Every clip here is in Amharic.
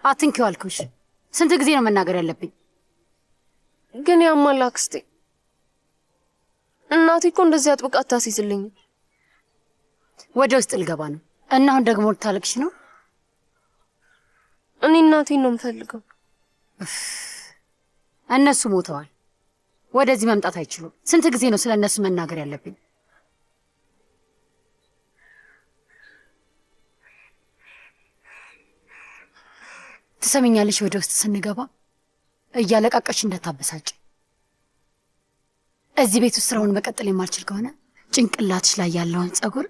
አትንኪው አልኩሽ። ስንት ጊዜ ነው መናገር ያለብኝ? ግን ያማል አክስቴ። እናቴ እኮ እንደዚህ አጥብቃ አታስይዝልኝ። ወደ ውስጥ ልገባ ነው እና አሁን ደግሞ ልታለቅሽ ነው? እኔ እናቴን ነው የምፈልገው። እነሱ ሞተዋል። ወደዚህ መምጣት አይችሉም። ስንት ጊዜ ነው ስለ እነሱ መናገር ያለብኝ? ትሰሚኛለሽ? ወደ ውስጥ ስንገባ እያለቃቀሽ እንደታበሳጭ። እዚህ ቤት ውስጥ ስራውን መቀጠል የማልችል ከሆነ ጭንቅላትሽ ላይ ያለውን ጸጉር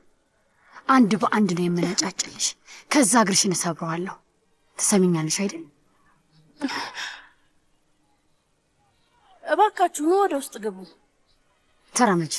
አንድ በአንድ ነው የምነጫጭልሽ። ከዛ እግርሽን እሰብረዋለሁ። ትሰሚኛለሽ አይደል? እባካችሁ ወደ ውስጥ ግቡ። ተራመጅ።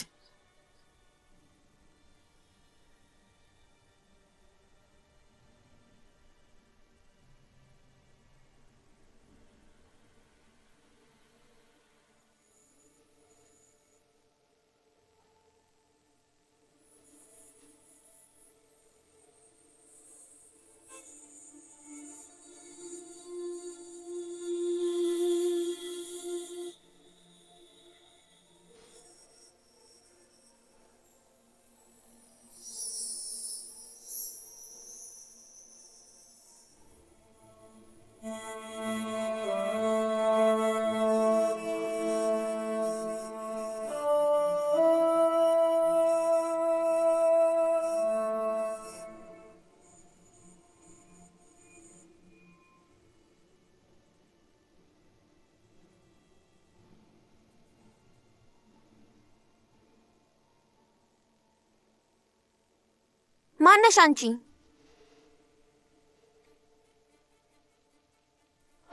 ማነሽ አንቺ?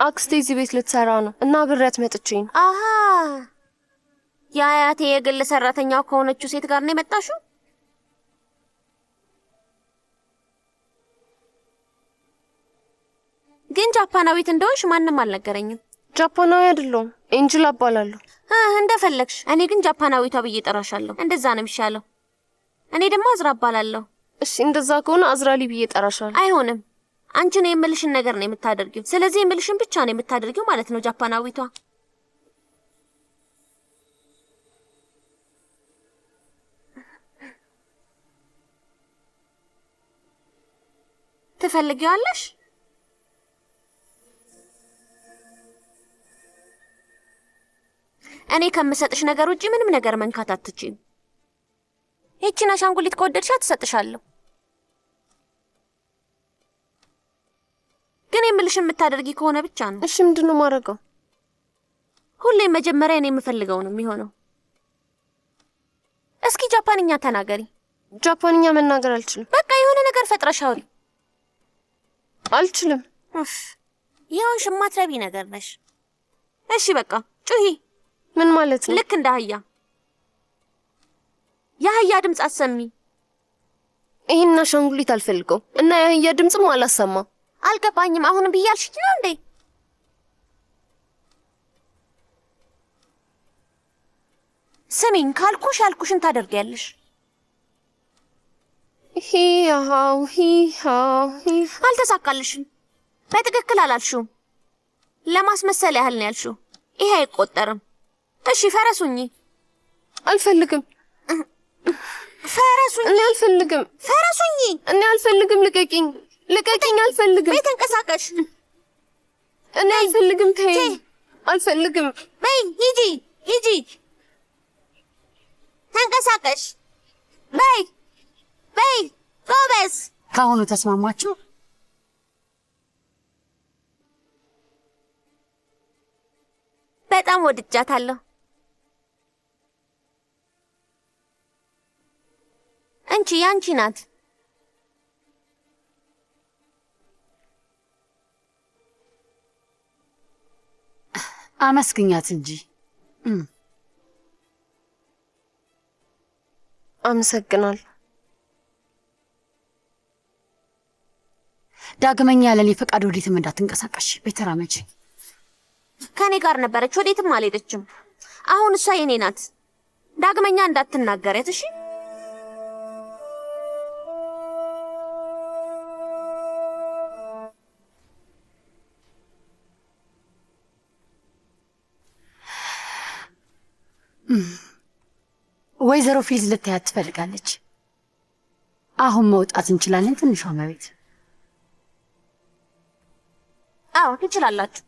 አክስቴ እዚህ ቤት ልትሰራ ነው እና አብሬያት መጥቼ ነው። አሃ የአያቴ የግል ሰራተኛው ከሆነችው ሴት ጋር ነው የመጣሽው? ግን ጃፓናዊት እንደሆንሽ ማንም አልነገረኝም። ጃፓናዊ አይደለሁም፣ ኤንጅል እባላለሁ። እንደፈለግሽ። እኔ ግን ጃፓናዊቷ ብዬ እጠራሻለሁ። እንደዛ ነው የሚሻለው። እኔ ደግሞ አዝራ እባላለሁ። እሺ እንደዛ ከሆነ አዝራሊ ብዬ እጠራሻለሁ። አይሆንም። አንቺ ነው የምልሽን ነገር ነው የምታደርጊው። ስለዚህ የምልሽን ብቻ ነው የምታደርጊው ማለት ነው ጃፓናዊቷ። ትፈልጊዋለሽ? እኔ ከምሰጥሽ ነገር ውጪ ምንም ነገር መንካት አትችይም። ይቺን አሻንጉሊት ከወደድሻት ትሰጥሻለሁ። ግን የምልሽን የምታደርጊ ከሆነ ብቻ ነው። እሺ ምንድነው ማረጋው? ሁሌም መጀመሪያ እኔ የምፈልገው ነው የሚሆነው። እስኪ ጃፓንኛ ተናገሪ። ጃፓንኛ መናገር አልችልም። በቃ የሆነ ነገር ፈጥረሽ አውሪ። አልችልም። ይሁን ሽማትረቢ ነገር ነሽ። እሺ በቃ ጩሂ። ምን ማለት ነው? ልክ እንደ አህያ። የአህያ ድምፅ አሰሚ። ይሄን አሻንጉሊት አልፈልገው እና የአህያ ድምፅም አላሰማም። አልገባኝም። አሁን ብያልሽኝ ነው እንዴ? ስሚኝ ካልኩሽ ያልኩሽን ታደርጊያለሽ። ሂሃው አልተሳካልሽም። በትክክል አላልሽውም። ለማስመሰል ያህል ነው ያልሽው። ይሄ አይቆጠርም። እሺ ፈረሱኝ። አልፈልግም። ፈረሱኝ። እኔ አልፈልግም። ፈረሱኝ። እኔ አልፈልግም። ልቀቂኝ፣ ልቀቂኝ። አልፈልግም። ቤት ተንቀሳቀሽ። እኔ አልፈልግም። ተይ፣ አልፈልግም። በይ ሂጂ፣ ሂጂ፣ ተንቀሳቀሽ። በይ በይ፣ ጎበዝ። ካሁኑ ተስማማችሁ? በጣም ወድጃታለሁ። አንቺ ያንቺ ናት። አመስግኛት እንጂ። አመሰግናለሁ። ዳግመኛ ያለኔ ፈቃድ ወዴትም እንዳትንቀሳቀሽ። ቤተራመጂ። ከኔ ጋር ነበረች፣ ወዴትም አልሄደችም። አሁን እሷ የኔ ናት። ዳግመኛ እንዳትናገሪያት እሺ? ወይዘሮ ፊልዝ ልታያት ትፈልጋለች። አሁን መውጣት እንችላለን ትንሿ መቤት? አዎ ትችላላችሁ።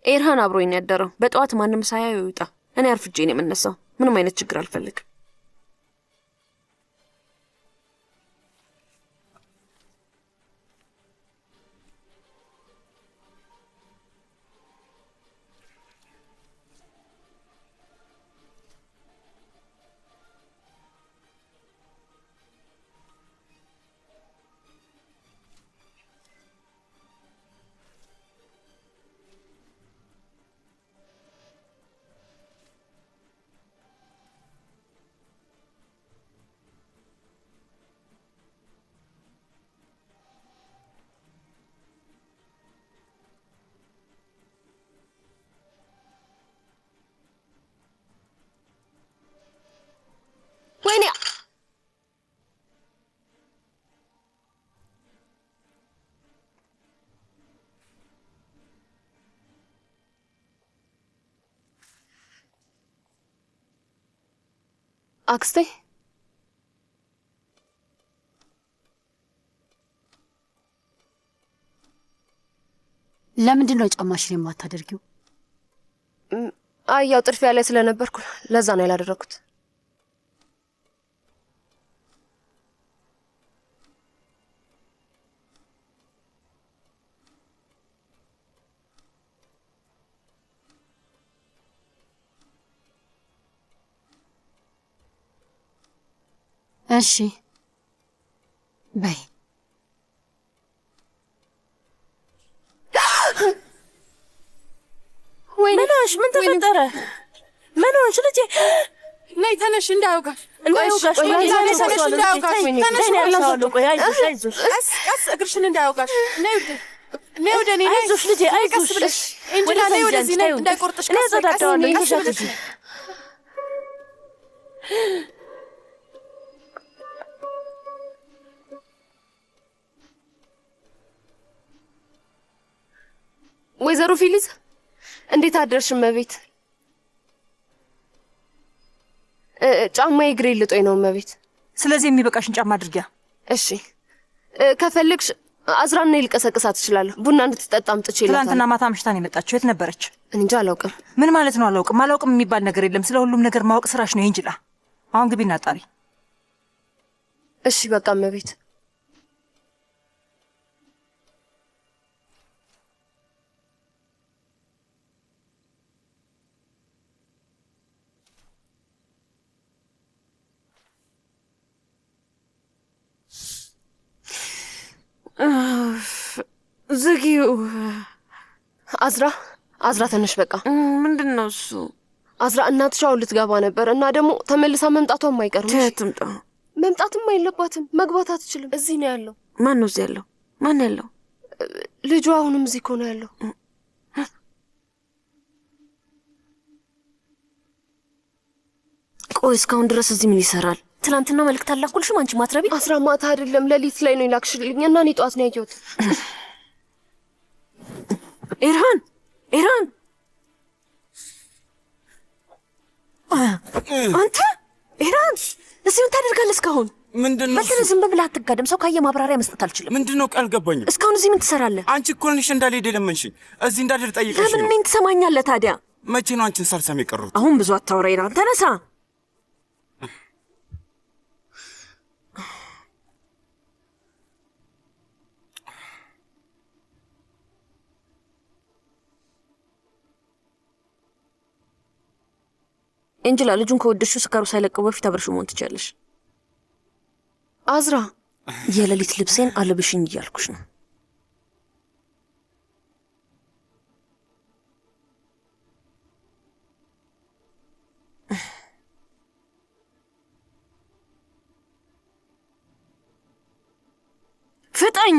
ኤርሃን አብሮኝ ያደረው በጠዋት ማንም ሳያየው ይውጣ። እኔ አርፍጄ ነው የምነሳው። ምንም አይነት ችግር አልፈልግም። ወይኔ አክስቴ ለምንድን ነው ጫማሽን የማታደርጊው? አይ ያው ጥርፊያ ላይ ስለነበርኩ ለዛ ነው ያላደረኩት። እሺ በይ። ምንሽ? ምን ተፈጠረ? ምንሽ ልጄ? ነይ ተነሽ፣ እንዳያውጋሽ እንዳያውጋሽ፣ ቀስ እግርሽን እንዳያውጋሽ። ነይ ወደ እኔ፣ አይዞሽ ልጄ፣ አይዞሽ ብለሽ ነይ ወደዚህ፣ ነይ እንዳይቆርጥሽ። ቀስ ብለሽ ወይዘሮ ፊሊዝ እንዴት አደርሽ? መቤት ጫማ እግሬ ልጦኝ ነው መቤት። ስለዚህ የሚበቃሽን ጫማ አድርጊያ። እሺ ከፈለግሽ አዝራና ልቀሰቅሳት እችላለሁ። ቡና እንድትጠጣ አምጥቼ ይላታል። ትናንትና ማታ አምሽታ ነው የመጣችው። የት ነበረች? እንጃ አላውቅም። ምን ማለት ነው አላውቅም? አላውቅም የሚባል ነገር የለም። ስለ ሁሉም ነገር ማወቅ ስራሽ ነው እንጂላ። አሁን ግቢና ጣሪ። እሺ በቃ መቤት። ዝጊው። አዝራ ተነሽ በቃ። ምንድነው እሱ? አዝራ እናትሽ አሁን ልትገባ ነበር እና ደግሞ ተመልሳ መምጣቷም አይቀርም። ትምጣ። መምጣትም አይለባትም። መግባት አትችልም። እዚህ ነው ያለው። ማን ነው እዚህ ያለው? ማን ያለው? ልጁ አሁንም እዚህ እኮ ነው ያለው። ቆይ እስካሁን ድረስ እዚህ ምን ይሰራል? ትናንትና መልእክት አላኩልሽም አንቺ ማትረቢ። አስራ ማታ አይደለም ሌሊት ላይ ነው ይላክሽልኝ እና እኔ ጠዋት ነው ያየሁት። ኤርሃን አንተ ኤርሃን እዚህ ምን ታደርጋለህ እስካሁን? ምንድነው? በተነ ዝም ብለህ አትጋደም። ሰው ካየ ማብራሪያ መስጠት አልችልም። ምንድነው? ቃል ገባኝ። እስካሁን እዚህ ምን ትሰራለህ? አንቺ እኮ ነሽ እንዳልሄድ የለመንሽኝ። እዚህ እንዳልሄድ ጠይቀሽ ለምን ነው። እኔን ትሰማኛለህ ታዲያ? መቼ ነው አንቺን ሳልሰማ የቀሩት? አሁን ብዙ አታውራ ኤርሃን፣ ተነሳ። ኤንጅላ ልጁን ከወደድሽው ስካሩ ሳይለቀው በፊት አብረሽው መሆን ትችያለሽ። አዝራ የሌሊት ልብሴን አለብሽኝ እያልኩሽ ነው። ፍጠኝ!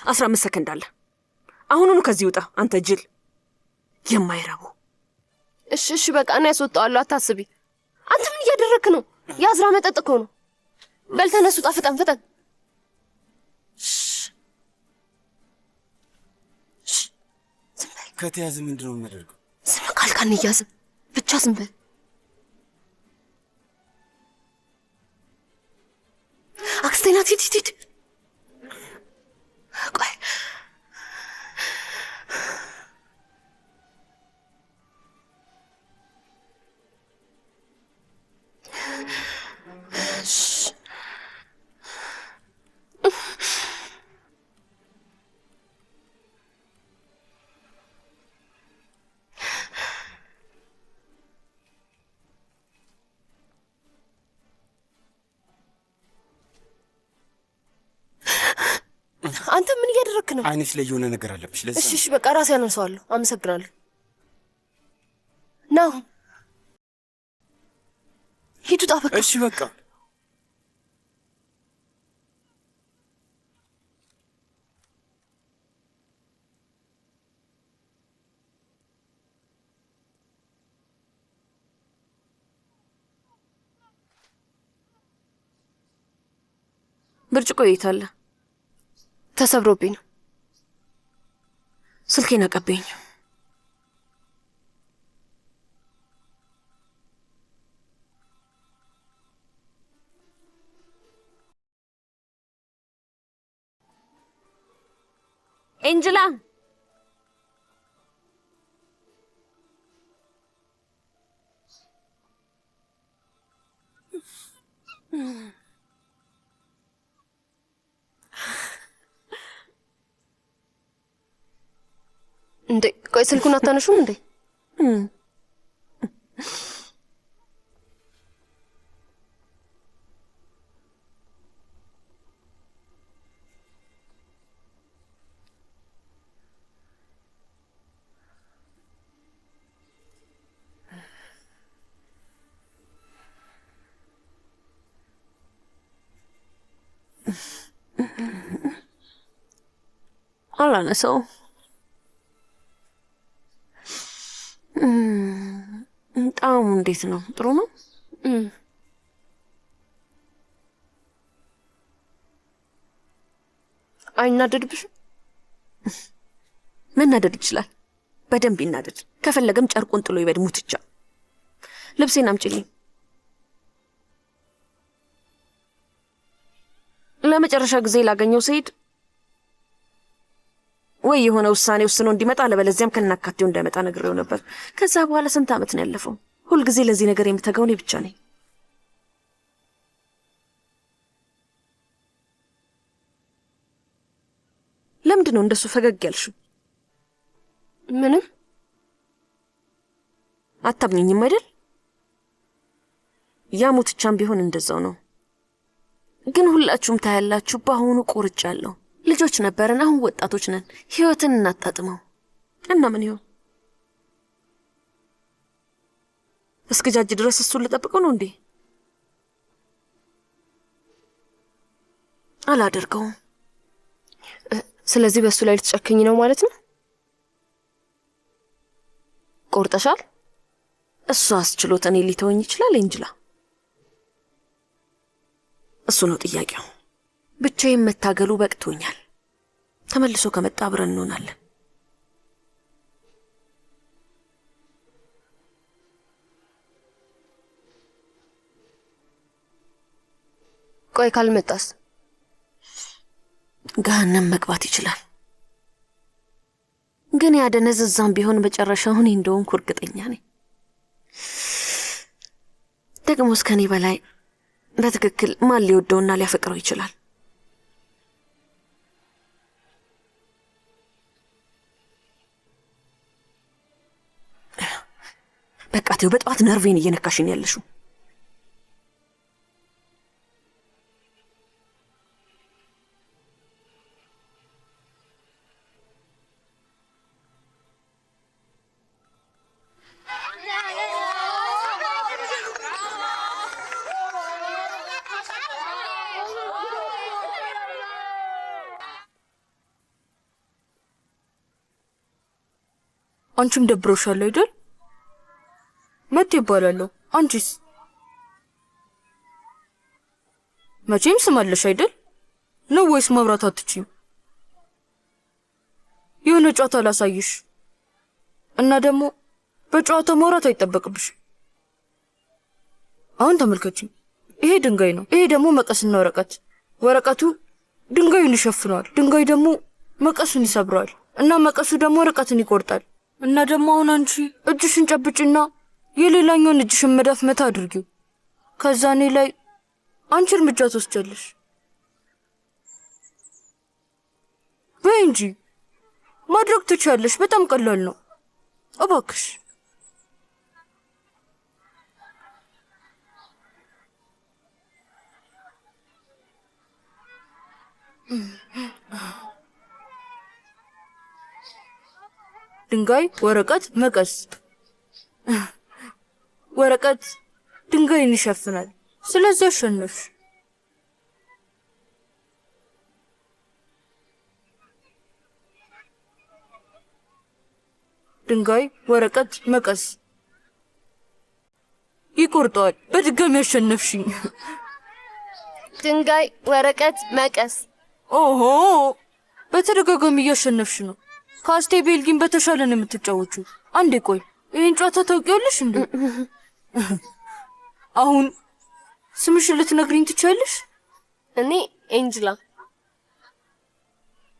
15 ሰከንድ አለ። አሁኑኑ ከዚህ ውጣ አንተ ጅል የማይረቡ። እሺ በቃ እኔ ያስወጣዋለሁ፣ አታስቢ። አንተ ምን እያደረክ ነው? የአዝራ መጠጥ እኮ ነው። በል ተነስ፣ ውጣ፣ ፍጠን። ከተያዘ ምንድነው የምናደርገው? ዝም ካልካን እያዝም ብቻ ዝም በል። አክስቴ ናት። ሂድ። ቆይ አንተ ምን እያደረክ ነው? አይንሽ ላይ የሆነ ነገር አለብሽ። ለዛ እሺ በቃ ራሴ ያነሳዋለሁ። አመሰግናለሁ። ናው ሂዱ፣ ውጣ በቃ። እሺ በቃ ብርጭቆ ይታለ ተሰብሮብኝ ነው። ስልኬን አቀበኝ። ኤንጅላ እንዴ ቆይ ስልኩን አታነሹም እንዴ? አላነሳውም። ጣዕሙ እንዴት ነው? ጥሩ ነው። አይናደድብሽም? መናደድ ይችላል። በደንብ ይናደድ። ከፈለገም ጨርቁን ጥሎ ይበድ። ሙትቻ ልብሴን አምጪልኝ። ለመጨረሻ ጊዜ ላገኘው ስሄድ ወይ የሆነ ውሳኔ ወስኖ እንዲመጣ፣ ለበለዚያም ከናካቴው እንዳይመጣ ነግሬው ነበር። ከዛ በኋላ ስንት ዓመት ነው ያለፈው? ሁልጊዜ ለዚህ ነገር የምተጋው እኔ ብቻ ነኝ። ለምንድን ነው እንደሱ ፈገግ ያልሽው? ምንም አታምኚኝም አይደል? ያ ሙትቻም ቢሆን እንደዛው ነው። ግን ሁላችሁም ታያላችሁ። በአሁኑ ቆርጫለሁ። ልጆች ነበረን፣ አሁን ወጣቶች ነን። ህይወትን እናጣጥመው እና ምን ይሆን? እስከጃጅ ድረስ እሱን ልጠብቀው ነው እንዴ? አላደርገውም። ስለዚህ በሱ ላይ ልትጨክኝ ነው ማለት ነው? ቆርጠሻል? እሱ አስችሎት እኔ ሊተወኝ ይችላል እንጅላ? እሱ ነው ጥያቄው። ብቻዬን መታገሉ በቅቶኛል። ተመልሶ ከመጣ አብረን እንሆናለን። ቆይ ካልመጣስ? ገሃነም መግባት ይችላል። ግን ያደነዘዛም ቢሆን መጨረሻው እኔ እንደሆንኩ እርግጠኛ ነኝ። ደግሞስ ከኔ በላይ በትክክል ማን ሊወደውና ሊያፈቅረው ይችላል? በእናትህ በጠዋት ነርቬን እየነካሽኝ ያለሽው። አንቺም ደብሮሻል አይደል? መት ይባላለሁ። አንቺስ? መቼም ስማለሽ አይደል? ነው ወይስ ማብራት አትችይም? የሆነ ጨዋታ ላሳይሽ እና ደግሞ በጨዋታ ማውራት አይጠበቅብሽ። አሁን ተመልከቺ። ይሄ ድንጋይ ነው። ይሄ ደግሞ መቀስና ወረቀት። ወረቀቱ ድንጋዩን ይሸፍነዋል። ድንጋዩ ደግሞ መቀሱን ይሰብረዋል እና መቀሱ ደግሞ ወረቀትን ይቆርጣል። እና ደግሞ አሁን አንቺ እጅሽን ጨብጭና የሌላኛውን እጅሽን መዳፍ መታ አድርጊው። ከዛ እኔ ላይ አንቺ እርምጃ ትወስጃለሽ። በይ እንጂ ማድረግ ትችያለሽ። በጣም ቀላል ነው። እባክሽ ድንጋይ፣ ወረቀት፣ መቀስ። ወረቀት ድንጋይን ይሸፍናል። ስለዚህ አሸነፍሽ። ድንጋይ፣ ወረቀት፣ መቀስ ይቆርጠዋል። በድጋሚ አሸነፍሽኝ። ድንጋይ፣ ወረቀት፣ መቀስ። ኦሆ በተደጋጋሚ እያሸነፍሽ ነው። ከአስቴ ቤልጊን በተሻለ ነው የምትጫወቹ። አንዴ ቆይ፣ ይህን ጨዋታ ታውቂያለሽ እንዴ? አሁን ስምሽን ልትነግሪኝ ትችያለሽ? እኔ ኤንጅላ።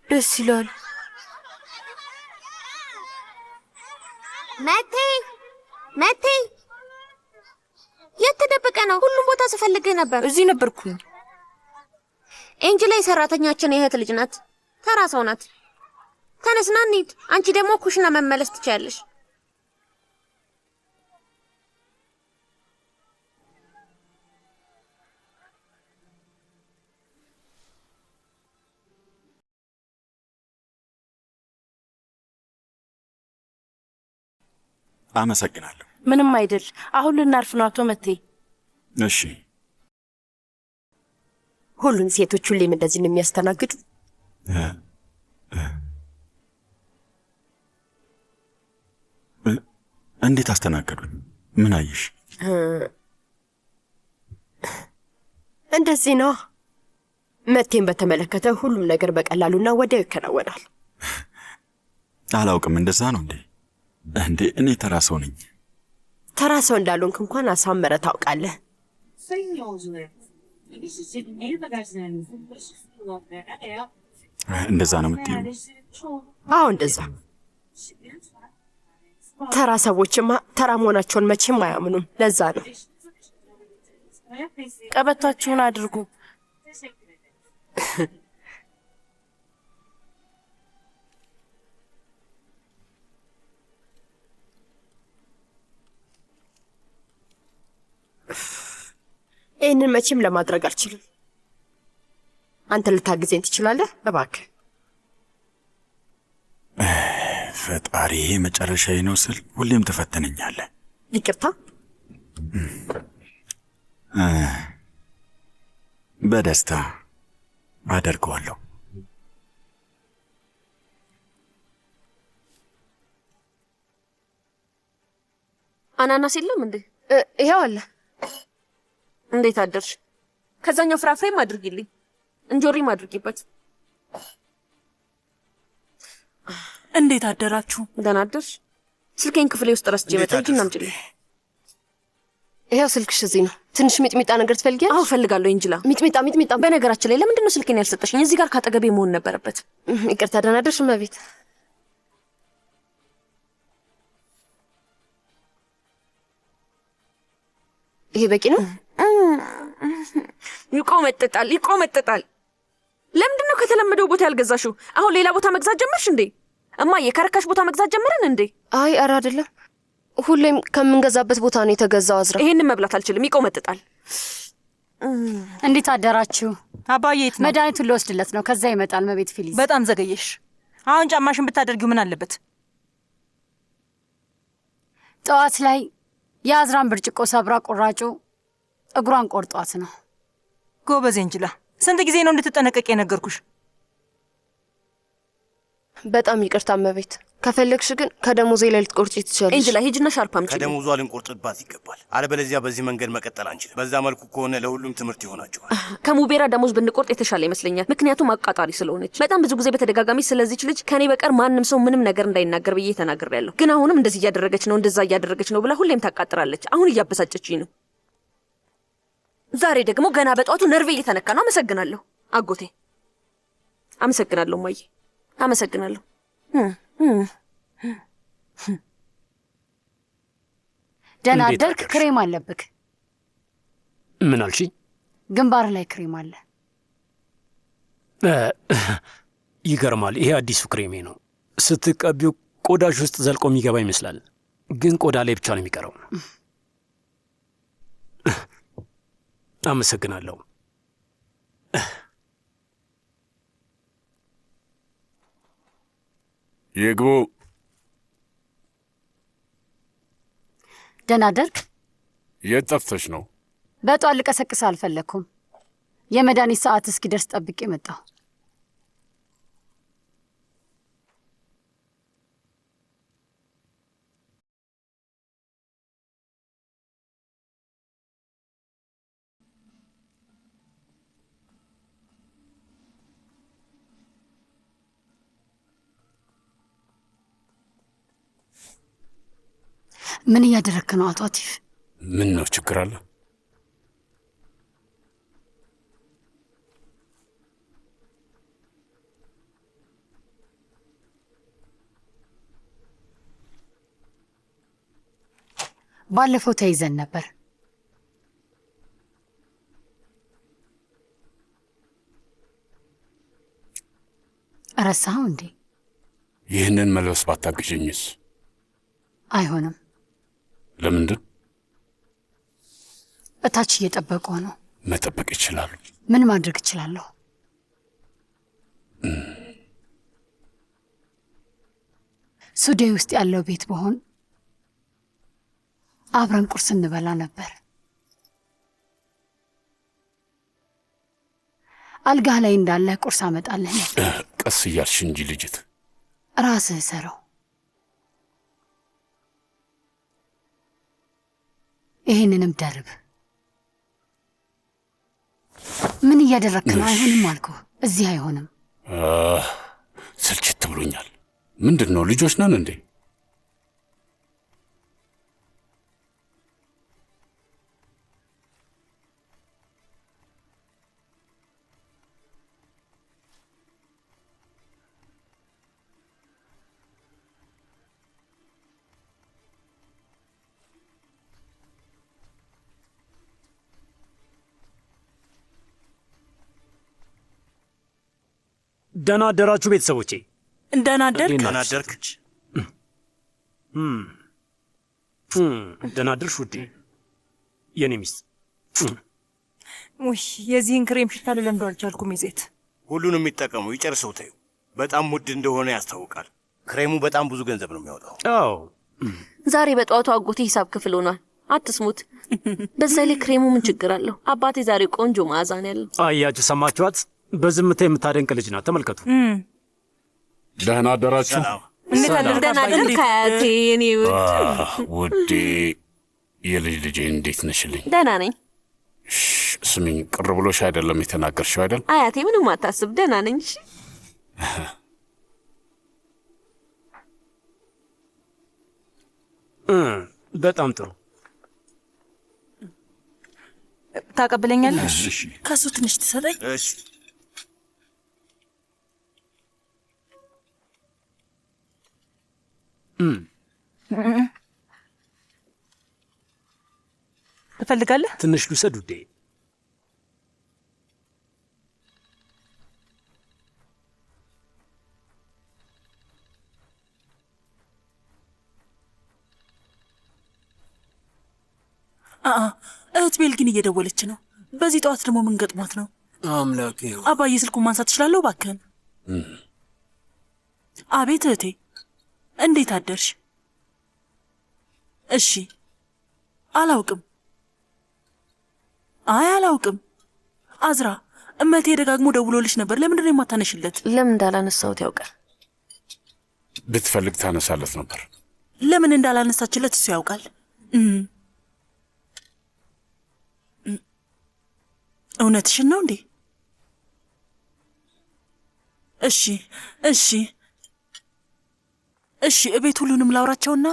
ደስ ይላል። መቴ የት ተደብቀ ነው? ሁሉም ቦታ ስፈልግህ ነበር። እዚህ ነበርኩኝ። ኤንጅላ የሰራተኛችን የእህት ልጅ ናት። ተራ ሰው ናት። ተነስና እንሂድ። አንቺ ደግሞ ኩሽና መመለስ ትችያለሽ። አመሰግናለሁ። ምንም አይደል። አሁን ልናርፍ ነው አቶ መቴ። እሺ። ሁሉን ሴቶች ሁሌም እንደዚህ ነው የሚያስተናግዱ? እንዴት አስተናገዱኝ? ምን አየሽ? እንደዚህ ነው። መቴን በተመለከተ ሁሉም ነገር በቀላሉና ወዲያው ይከናወናል። አላውቅም። እንደዛ ነው እንዴ? እንዴ እኔ ተራ ሰው ነኝ። ተራ ሰው እንዳልሆንክ እንኳን አሳምረህ ታውቃለህ። እንደዛ ነው የምትይው? አዎ እንደዛ። ተራ ሰዎችማ ተራ መሆናቸውን መቼም አያምኑም። ለዛ ነው። ቀበቷችሁን አድርጉ። ይህንን መቼም ለማድረግ አልችልም። አንተ ልታግዘኝ ትችላለህ? እባክህ። ፈጣሪ ይሄ መጨረሻዬ ነው ስል ሁሌም ትፈትነኛለህ። ይቅርታ። በደስታ አደርገዋለሁ። አናናስ የለም እንዴ? ይሄው አለ። እንዴት አደርሽ? ከዛኛው ፍራፍሬም አድርጊልኝ፣ እንጆሪም አድርጊበት። እንዴት አደራችሁ? ደህና አደርሽ? ስልኬን ክፍሌ ውስጥ ረስቼ መጣሁ። እጅ እናምጪልኝ። ይሄው ስልክሽ እዚህ ነው። ትንሽ ሚጥሚጣ ነገር ትፈልጊያለሽ? አዎ እፈልጋለሁ። እንጅላ ሚጥሚጣ። በነገራችን ላይ ለምንድን ነው ስልኬን ያልሰጠሽኝ? እዚህ ጋር ካጠገቤ መሆን ነበረበት። ይቅርታ። ደህና አደርሽ እመቤት። ይሄ በቂ ነው። ይቆመጥጣል። ለምንድን ነው ከተለመደው ቦታ ያልገዛሽው? አሁን ሌላ ቦታ መግዛት ጀመርሽ እንዴ? እማዬ ከረካሽ ቦታ መግዛት ጀመርን እንዴ? አይ ኧረ አይደለም። ሁሌም ከምንገዛበት ቦታ ነው የተገዛው። አዝራ ይሄንን መብላት አልችልም፣ ይቆመጥጣል። እንዴት አደራችሁ? አባዬ የት ነው? መድኃኒቱን ልወስድለት ነው። ከዛ ይመጣል። መቤት ፊሊዝ፣ በጣም ዘገየሽ። አሁን ጫማሽን ብታደርጊው ምን አለበት? ጠዋት ላይ የአዝራን ብርጭቆ ሰብራ ቁራጩ እግሯን ቆርጧት ነው። ጎበዝ እንጅላ። ስንት ጊዜ ነው እንድትጠነቀቅ የነገርኩሽ? በጣም ይቅርታ መቤት። ከፈለግሽ ግን ከደሞዜ ላይ ልትቆርጪ ትችላለሽ። ኤንጅላ ሂጅና ሻርፕ አምጪ። ከደሞዟ ልንቆርጥባት ይገባል። አለበለዚያ በዚህ መንገድ መቀጠል አንችልም። በዛ መልኩ ከሆነ ለሁሉም ትምህርት ይሆናቸዋል። ከሙቤራ ደሞዝ ብንቆርጥ የተሻለ ይመስለኛል። ምክንያቱም አቃጣሪ ስለሆነች። በጣም ብዙ ጊዜ በተደጋጋሚ ስለዚች ልጅ ከኔ በቀር ማንም ሰው ምንም ነገር እንዳይናገር ብዬ ተናግሬያለሁ። ግን አሁንም እንደዚህ እያደረገች ነው፣ እንደዛ እያደረገች ነው ብላ ሁሌም ታቃጥራለች። አሁን እያበሳጨችኝ ነው። ዛሬ ደግሞ ገና በጠዋቱ ነርቬ እየተነካ ነው። አመሰግናለሁ አጎቴ። አመሰግናለሁ ማዬ፣ አመሰግናለሁ። ደህና አደርክ። ክሬም አለብክ። ምን አልሽ? ግንባር ላይ ክሬም አለ። ይገርማል። ይሄ አዲሱ ክሬሜ ነው። ስትቀቢው ቆዳሽ ውስጥ ዘልቆ የሚገባ ይመስላል፣ ግን ቆዳ ላይ ብቻ ነው የሚቀረው። አመሰግናለሁ። ይግቡ። ደህና አደርክ። የት ጠፍተሽ ነው? በጧት ልቀሰቅስ አልፈለግኩም። የመድኃኒት ሰዓት እስኪደርስ ጠብቄ መጣሁ። ምን እያደረግክ ነው አቶ አቲፍ? ምን ነው ችግር አለ? ባለፈው ተይዘን ነበር። ረሳኸው እንዴ? ይህንን መልበስ ባታግዥኝስ? አይሆንም። ለምንድን? እታች እየጠበቁ ነው። መጠበቅ ይችላሉ። ምን ማድረግ እችላለሁ? ሱዴ ውስጥ ያለው ቤት በሆን አብረን ቁርስ እንበላ ነበር። አልጋህ ላይ እንዳለ ቁርስ አመጣለህ ነበር። ቀስ እያልሽ እንጂ ልጅት። ራስህ ሰረው። ይህንንም ደርብ። ምን እያደረግክ ነው? አይሆንም አልኩህ። እዚህ አይሆንም። ስልችት ብሎኛል። ምንድን ነው? ልጆች ነን እንዴ? ደህና አደራችሁ ቤተሰቦቼ። ደህና አደርክ? ደህና አደርክ? ደህና አደርሽ ውዴ፣ የኔ ሚስት። ውይ የዚህን ክሬም ሽታ ልለምደው አልቻልኩም። ይዜት ሁሉንም የሚጠቀሙ ይጨርሰው። ተይው፣ በጣም ውድ እንደሆነ ያስታውቃል። ክሬሙ በጣም ብዙ ገንዘብ ነው የሚያወጣው። አዎ፣ ዛሬ በጠዋቱ አጎቴ ሂሳብ ክፍል ሆኗል። አትስሙት። በዛ ላይ ክሬሙ ምን ችግር አለው? አባቴ ዛሬ ቆንጆ መዓዛ ነው ያለው። አያችሁ፣ ሰማችኋት? በዝምታ የምታደንቅ ልጅ ናት። ተመልከቱ። ደህና አደራችሁ። ደህና አደርክ አያቴ? የኔ ውዴ፣ የልጅ ልጄ እንዴት ነሽልኝ? ደህና ነኝ። ስሚኝ፣ ቅር ብሎሽ አይደለም የተናገርሽው አይደል? አያቴ ምንም አታስብ፣ ደህና ነኝ። በጣም ጥሩ። ታቀብለኛለህ? እሺ። ከሱ ትንሽ ትሰጠኝ? እሺ። ትፈልጋለህ? ትንሽ ልውሰድ ውዴ። እህት ቤልጊን እየደወለች ነው። በዚህ ጠዋት ደግሞ ምን ገጥሟት ነው? አምላኬ አባዬ ስልኩን ማንሳት ትችላለሁ እባክህን? አቤት እህቴ፣ እንዴት አደርሽ? እሺ። አላውቅም። አይ አላውቅም። አዝራ እመቴ ደጋግሞ ደውሎልሽ ነበር። ለምንድን ነው የማታነሽለት? ለምን እንዳላነሳሁት ያውቃል። ብትፈልግ ታነሳለት ነበር። ለምን እንዳላነሳችለት እሱ ያውቃል። እውነትሽን ነው እንዴ? እሺ እሺ እሺ፣ እቤት ሁሉንም ላውራቸውና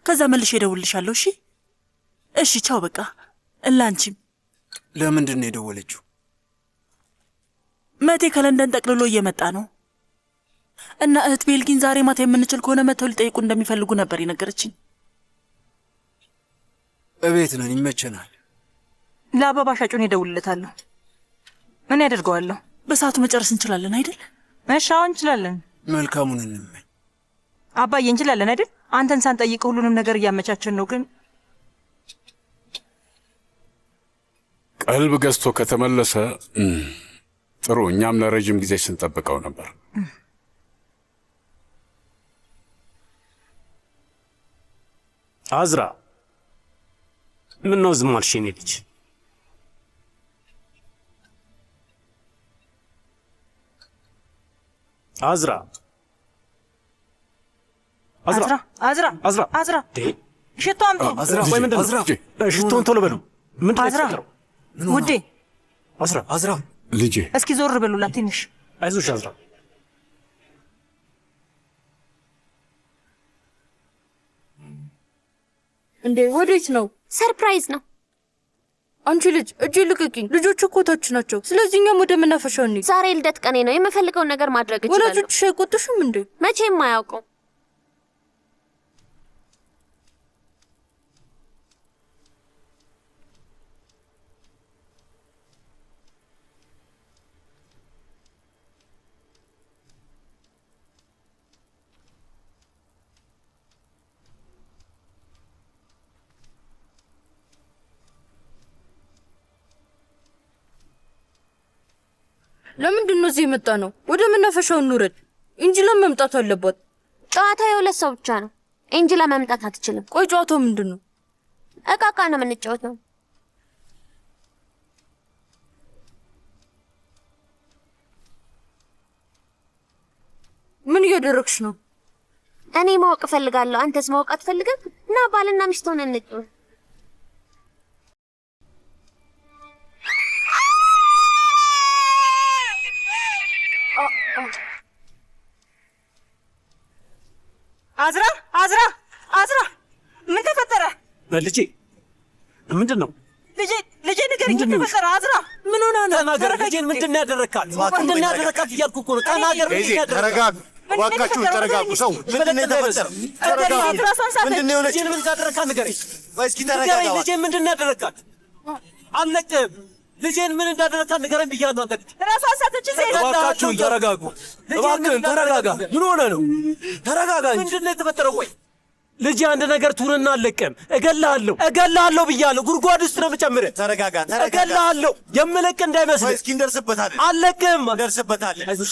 ከዛ መልሼ እደውልልሻለሁ። እሺ እሺ፣ ቻው። በቃ እላንቺም። ለምንድን ነው የደወለችው? መቴ ከለንደን ጠቅልሎ እየመጣ ነው እና እህት ቤልጊን ዛሬ ማታ የምንችል ከሆነ መተው ሊጠይቁ እንደሚፈልጉ ነበር የነገረችኝ። እቤት ነን፣ ይመቸናል። ለአበባ ሻጩን እደውልለታለሁ። ምን ያደርገዋለሁ? በሰዓቱ መጨረስ እንችላለን አይደል? እሺ፣ አሁን እንችላለን። መልካሙን እንመኝ። አባዬ እንችላለን አይደል? አንተን ሳንጠይቅ ሁሉንም ነገር እያመቻቸን ነው። ግን ቀልብ ገዝቶ ከተመለሰ ጥሩ። እኛም ለረጅም ጊዜ ስንጠብቀው ነበር። አዝራ ምን ነው ዝም አልሽ? የኔ ልጅ አዝራ አዝራ አዝራ አዝራ አዝራ ሽቶ አምጡ። አዝራ ወይ ምንድን ነው? ሽቶን ቶሎ በሉ። ምንድን ነው የተፈጠረው? ውዴ አዝራ አዝራ ልጄ እስኪ ዞር በሉላት ትንሽ። አይዞሽ አዝራ። እንዴ ወዴት ነው? ሰርፕራይዝ ነው። አንቺ ልጅ እጄ ልቀቂኝ። ልጆቹ እኮ ታች ናቸው። ስለዚህ እኛም ወደ መናፈሻው እንሂድ። ዛሬ ልደት ቀኔ ነው። የምፈልገውን ነገር ማድረግ እችላለሁ። ወላጆችሽ አይቆጡሽም እንዴ? መቼም አያውቁም። ለምንድን ነው እዚህ የመጣ ነው? ወደ መናፈሻው እንውረድ። ኢንጂላ መምጣት አለባት። ጨዋታው የሁለት ሰው ብቻ ነው። ኢንጂላ መምጣት አትችልም። ቆይ ጨዋታው ምንድን ነው? እቃቃ ነው የምንጫወተው። ምን እያደረግሽ ነው? እኔ ማወቅ እፈልጋለሁ። አንተስ ማወቅ አትፈልግም? እና ባልና ሚስት ሆነን እንጫወት። አዝራ አዝራ አዝራ ምን ተፈጠረ? ልጄ ምንድን ነው? ልጄ ንገረኝ፣ ምን ተፈጠረ? አዝራ ምን ሆነ ነው? ተናገር። ልጄን ምንድን ነው ያደረካት? ምንድን ነው ያደረካት እያልኩ እኮ ነው። ተናገር። ተረጋጉ፣ እባካችሁ ተረጋጉ። ሰው ምንድን ነው የተፈጠረው? ምንድን ነው የሆነችው? ልጄን ምን እንዳደረካት ንገረኝ። እስኪ ተረጋጋ። ልጄን ምንድን ነው ያደረካት? አልነቅህም። ልጄን ምን እንዳደረካት ንገረኝ ብያለሁ። አንተ ራሷን ሳተች። እባካችሁን ተረጋጉ። እባክህን ተረጋጋ። ምን ሆነ ነው? ተረጋጋ። ምንድን ነው የተፈጠረው? ቆይ ልጄ አንድ ነገር ትሁንና አልለቅህም። እገልሃለሁ ብያለሁ። ጉድጓድ ውስጥ ነው የምጨምርህ። ተረጋጋ። እገልሃለሁ። የምለቅ እንዳይመስልህ። እስኪ እንደርስበታለን። አልለቅህም። እንደርስበታለን። አይዞሽ።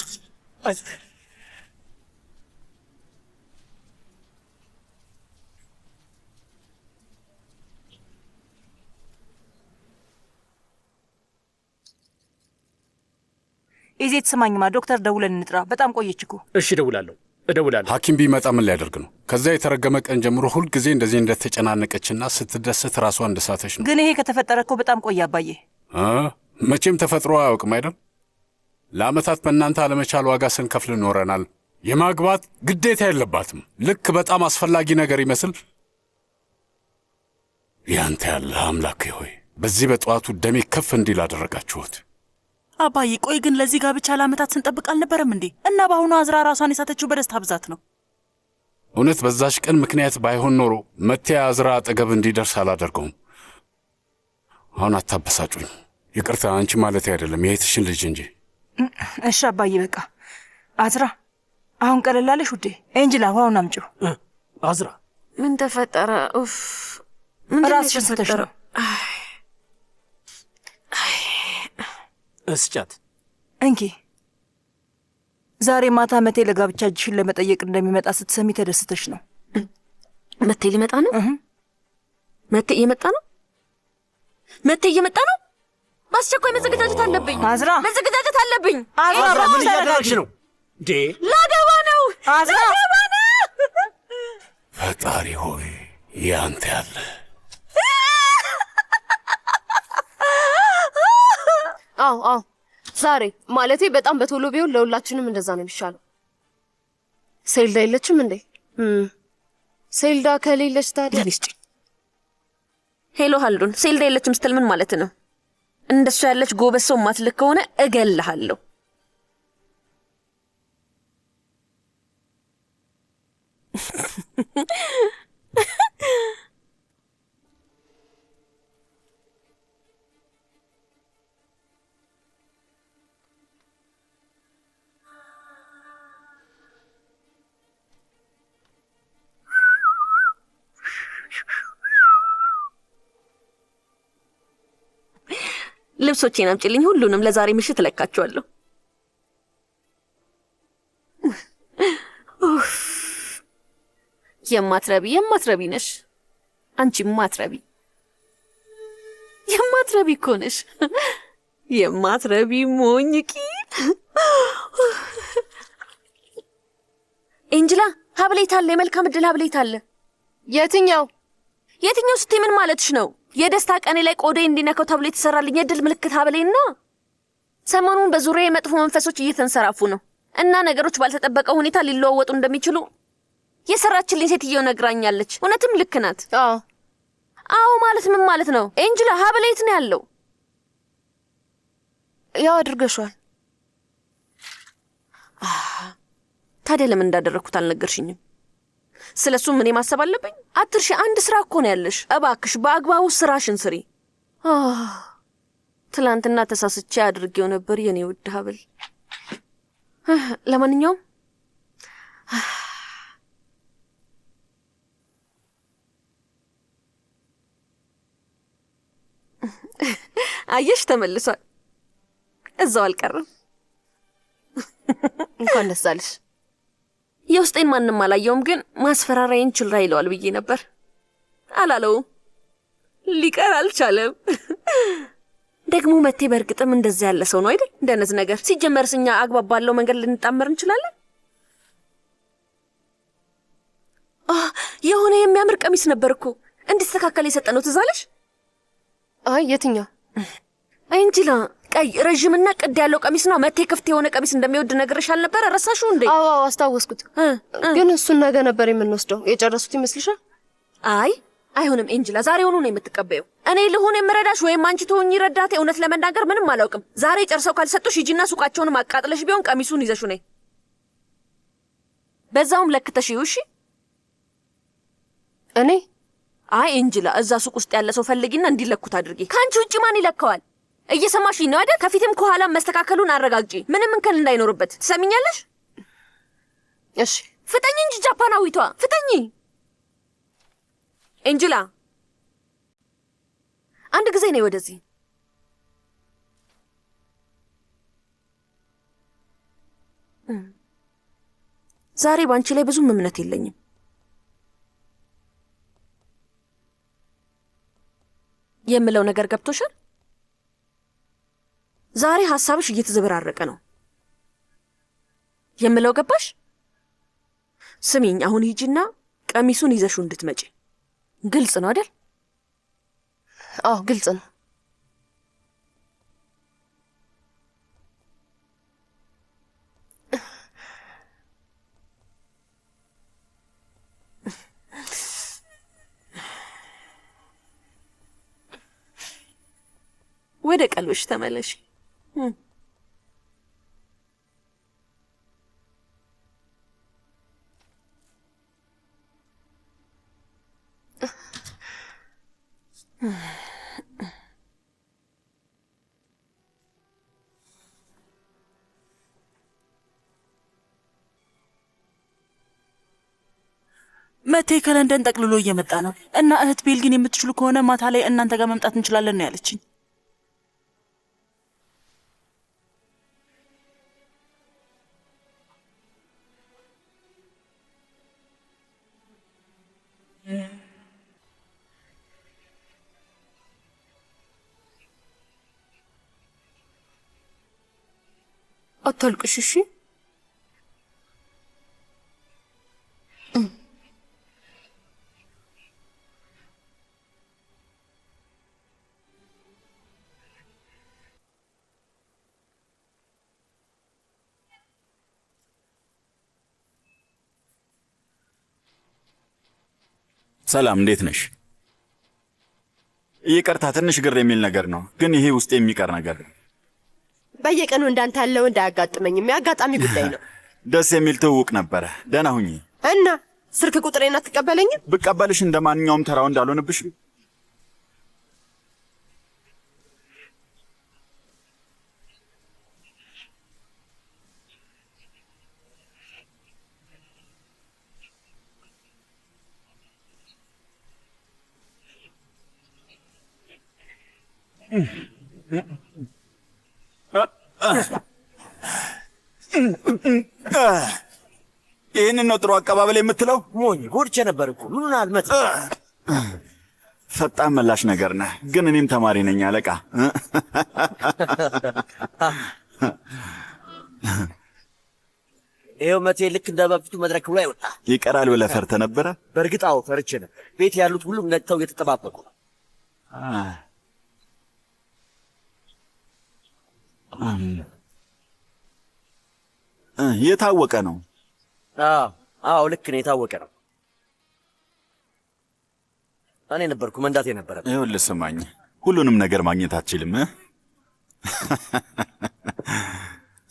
ኢዜት ስማኝማ፣ ዶክተር ደውለን እንጥራ። በጣም ቆየች እኮ። እሺ እደውላለሁ። ሐኪም ቢመጣ ምን ሊያደርግ ነው? ከዛ የተረገመ ቀን ጀምሮ ሁልጊዜ እንደዚህ እንደተጨናነቀችና ስትደሰት ራሷ እንደሳተች ነው። ግን ይሄ ከተፈጠረ እኮ በጣም ቆየ አባዬ። መቼም ተፈጥሮ አያውቅም አይደል? ለዓመታት በእናንተ አለመቻል ዋጋ ስንከፍል ኖረናል። የማግባት ግዴታ የለባትም። ልክ በጣም አስፈላጊ ነገር ይመስል ያንተ ያለ አምላኬ ሆይ በዚህ በጠዋቱ ደሜ ከፍ እንዲል አደረጋችሁት። አባዬ ቆይ ግን ለዚህ ጋብቻ ለዓመታት ስንጠብቅ አልነበረም እንዴ? እና በአሁኑ አዝራ ራሷን የሳተችው በደስታ ብዛት ነው። እውነት በዛሽ ቀን ምክንያት ባይሆን ኖሮ መቴያ አዝራ አጠገብ እንዲደርስ አላደርገውም። አሁን አታበሳጩኝ። ይቅርታ፣ አንቺ ማለት አይደለም የእህትሽን ልጅ እንጂ። እሺ አባዬ በቃ። አዝራ አሁን ቀለላለሽ ውዴ። ኤንጅላ ውሃውን አምጪው። አዝራ ምን ተፈጠረ? ኡፍ ራስሽን ስተሽ ነው። እስጫት እንኪ ዛሬ ማታ መቴ ለጋብቻ እጅሽን ለመጠየቅ እንደሚመጣ ስትሰሚ ተደስተሽ ነው? መቴ ሊመጣ ነው? መቴ እየመጣ ነው? መቴ እየመጣ ነው? በአስቸኳይ መዘገጃጀት አለብኝ። አዝራ መዘገጃጀት አለብኝ። አዝራ ምን እያደረግሽ ነው? ላገባ ነው። አዝራ ላገባ ነው። ፈጣሪ ሆይ ያንተ ያለ አዎ ዛሬ ማለቴ በጣም በቶሎ ቢሆን ለሁላችንም እንደዛ ነው የሚሻለው። ሴልዳ የለችም እንዴ? ሴልዳ ከሌለች ታዲያ ሄሎ ሀልዱን፣ ሴልዳ የለችም ስትል ምን ማለት ነው? እንደሱ ያለች ጎበዝ ሰው ማትልክ ከሆነ እገልሃለሁ። ልብሶቼን አምጪልኝ። ሁሉንም ለዛሬ ምሽት እለካቸዋለሁ። የማትረቢ ነሽ አንቺ። የማትረቢ እኮ ነሽ። የማትረቢ ሞኝቂ። ኤንጅላ ሀብሌት አለ። የመልካም ዕድል ሀብሌት አለ። የትኛው ስትይ ምን ማለትሽ ነው? የደስታ ቀኔ ላይ ቆዴ እንዲነካው ተብሎ የተሰራልኝ የድል ምልክት ሀብሌን ነው። ሰሞኑን በዙሪያ የመጥፎ መንፈሶች እየተንሰራፉ ነው እና ነገሮች ባልተጠበቀ ሁኔታ ሊለዋወጡ እንደሚችሉ የሰራችልኝ ሴትየው ነግራኛለች። እውነትም ልክ ናት። አዎ ማለት ምን ማለት ነው? ኤንጅላ ሀብሌት ነው ያለው። ያው አድርገሻል። ታዲያ ለምን እንዳደረግኩት አልነገርሽኝም? ስለሱ ምን ማሰብ አለብኝ? አትርሺ። አንድ ስራ እኮ ነው ያለሽ። እባክሽ በአግባቡ ስራሽን ስሪ። ትላንትና ተሳስቼ አድርጌው ነበር የኔ ውድ ሀብል። ለማንኛውም አየሽ ተመልሷል። እዛው አልቀረም። እንኳን ደስ አለሽ። የውስጤን ማንም አላየውም፣ ግን ማስፈራሪያዬን ችላ ይለዋል ብዬ ነበር። አላለውም። ሊቀር አልቻለም። ደግሞ መቴ በእርግጥም እንደዚያ ያለ ሰው ነው አይደል? እንደነዚህ ነገር ሲጀመርስ እኛ አግባብ ባለው መንገድ ልንጣመር እንችላለን። የሆነ የሚያምር ቀሚስ ነበር እኮ እንዲስተካከል የሰጠነው። ትዝ አለሽ? አይ የትኛው? ኤንጅላ ቀይ ረዥምና ቅድ ያለው ቀሚስ ነው። መቴ ክፍት የሆነ ቀሚስ እንደሚወድ ነግሬሽ አልነበረ? ረሳሽው እንዴ? አዎ አስታወስኩት። ግን እሱን ነገ ነበር የምንወስደው። የጨረሱት ይመስልሻል? አይ አይሆንም ኤንጅላ፣ ዛሬውኑ ነው የምትቀበየው። እኔ ልሁን የምረዳሽ ወይም አንቺ ትሆኚ ረዳቴ። እውነት ለመናገር ምንም አላውቅም። ዛሬ ጨርሰው ካልሰጡሽ ሂጂና ሱቃቸውንም አቃጥለሽ ቢሆን ቀሚሱን ይዘሽው ነይ። በዛውም ለክተሽ ይው። እሺ? እኔ አይ ኤንጅላ፣ እዛ ሱቅ ውስጥ ያለ ሰው ፈልጊና እንዲለኩት አድርጊ። ከአንቺ ውጪ ማን ይለካዋል? እየሰማሽኝ ነው አይደል? ከፊትም ከኋላም መስተካከሉን አረጋግጪ፣ ምንም እንከን እንዳይኖርበት። ትሰሚኛለሽ? እሺ። ፍጠኝ እንጂ ጃፓናዊቷ ፍጠኝ። ኤንጅላ አንድ ጊዜ ነይ ወደዚህ። ዛሬ ባንቺ ላይ ብዙም እምነት የለኝም። የምለው ነገር ገብቶሻል? ዛሬ ሐሳብሽ እየተዘበራረቀ ነው። የምለው ገባሽ? ስሚኝ፣ አሁን ሂጂና ቀሚሱን ይዘሽው እንድትመጪ። ግልጽ ነው አይደል? አዎ ግልጽ ነው። ወደ ቀልብሽ ተመለሽ። መቴ ከለንደን ጠቅልሎ እየመጣ ነው እና እህት ቤልጊን የምትችሉ ከሆነ ማታ ላይ እናንተ ጋር መምጣት እንችላለን ነው ያለችኝ። አታልቅሽ እሺ። ሰላም፣ እንዴት ነሽ? ይቅርታ ትንሽ ግር የሚል ነገር ነው፣ ግን ይሄ ውስጥ የሚቀር ነገር ነው። በየቀኑ እንዳንተ ያለው እንዳያጋጥመኝ የሚያጋጣሚ ጉዳይ ነው። ደስ የሚል ትውውቅ ነበረ። ደህና ሁኚ። እና ስልክ ቁጥሬን አትቀበለኝም? ብቀበልሽ እንደ ማንኛውም ተራው እንዳልሆንብሽ። ይህንን ነው ጥሩ አቀባበል የምትለው? ሞኝ ጎድቼ ነበር እኮ ምኑን አልመጥ። ፈጣን መላሽ ነገር ነህ፣ ግን እኔም ተማሪ ነኝ አለቃ። ይኸው መቴ ልክ እንደ በፊቱ መድረክ ላይ ወጣ። ይቀራል ብለህ ፈርተህ ነበረ? በእርግጥ አዎ ፈርቼ ነበር። ቤት ያሉት ሁሉም ነቅተው እየተጠባበቁ ነው። የታወቀ ነው። አዎ ልክ ነው፣ የታወቀ ነው። እኔ ነበርኩ መንዳት የነበረ። ይኸውልህ ስማኝ፣ ሁሉንም ነገር ማግኘት አትችልም።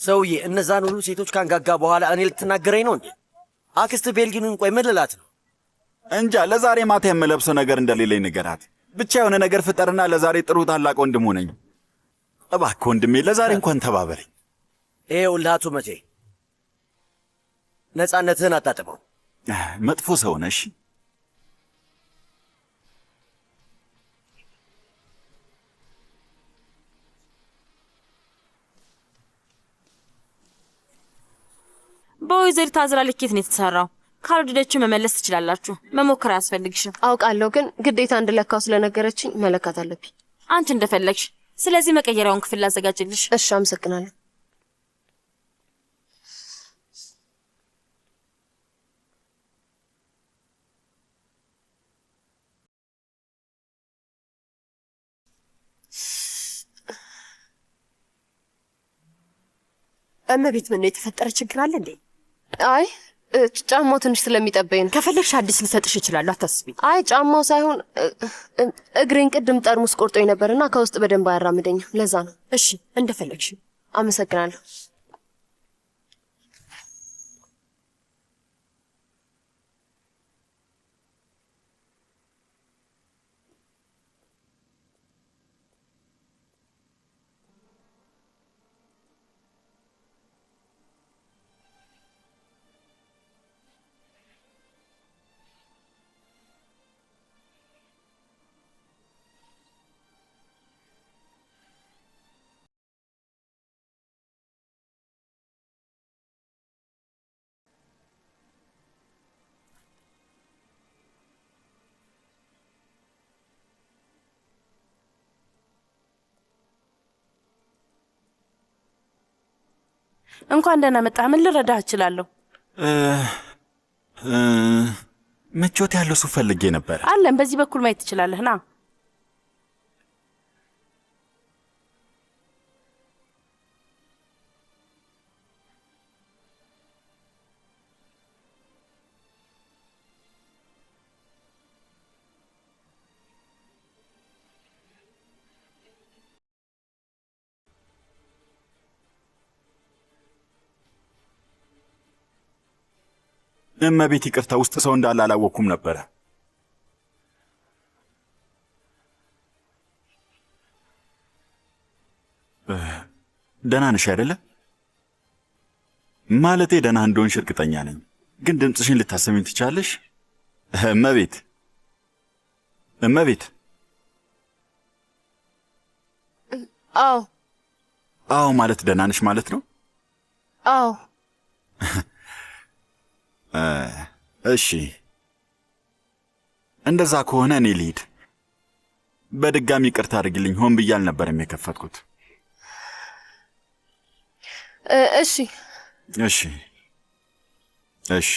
ሰውዬ እነዛን ሁሉ ሴቶች ካንጋጋ በኋላ እኔ ልትናገረኝ ነው እንዴ? አክስት ቤልጊንን ቆይ ምን ልላት ነው? እንጃ። ለዛሬ ማታ የምለብሰው ነገር እንደሌለኝ ንገራት ብቻ። የሆነ ነገር ፍጠርና ለዛሬ ጥሩ ታላቅ ወንድም ሆነኝ እባክህ። ወንድሜ ለዛሬ እንኳን ተባበረኝ። ይኸውልህ አቶ መቴ ነፃነትህን አታጥበው። መጥፎ ሰው ነሽ። በወይዘሪት አዝራ ልኬት ነው የተሰራው። ካልወደደችው መመለስ ትችላላችሁ። መሞከር አያስፈልግሽም። አውቃለሁ፣ ግን ግዴታ እንድለካው ስለነገረችኝ መለካት አለብኝ። አንቺ እንደፈለግሽ። ስለዚህ መቀየሪያውን ክፍል ላዘጋጅልሽ። እሺ፣ አመሰግናለሁ። እመቤት፣ ምን ነው የተፈጠረ ችግር አለ እንዴ? አይ ጫማው ትንሽ ስለሚጠበኝ ነው። ከፈለግሽ አዲስ ልሰጥሽ እችላለሁ፣ አታስቢ። አይ ጫማው ሳይሆን እግሬን ቅድም ጠርሙስ ቆርጦኝ ነበርና ከውስጥ በደንብ አያራምደኝም፣ ለዛ ነው። እሺ እንደፈለግሽ። አመሰግናለሁ። እንኳን ደህና መጣህ። ምን ልረዳህ እችላለሁ? ምቾት ያለው ሱፍ ፈልጌ ነበር። አለን፣ በዚህ በኩል ማየት ትችላለህ። ና። እመቤት ይቅርታ፣ ውስጥ ሰው እንዳለ አላወቅኩም ነበረ። ደህና ነሽ አይደለ? ማለቴ ደህና እንደሆንሽ እርግጠኛ ነኝ፣ ግን ድምፅሽን ልታሰሚኝ ትቻለሽ? እመቤት እመቤት። አዎ አዎ ማለት ደህና ነሽ ማለት ነው? አዎ። እሺ እንደዛ ከሆነ እኔ ልሂድ። በድጋሚ ይቅርታ አድርግልኝ። ሆን ብዬ አልነበረም የከፈትኩት። እሺ እሺ እሺ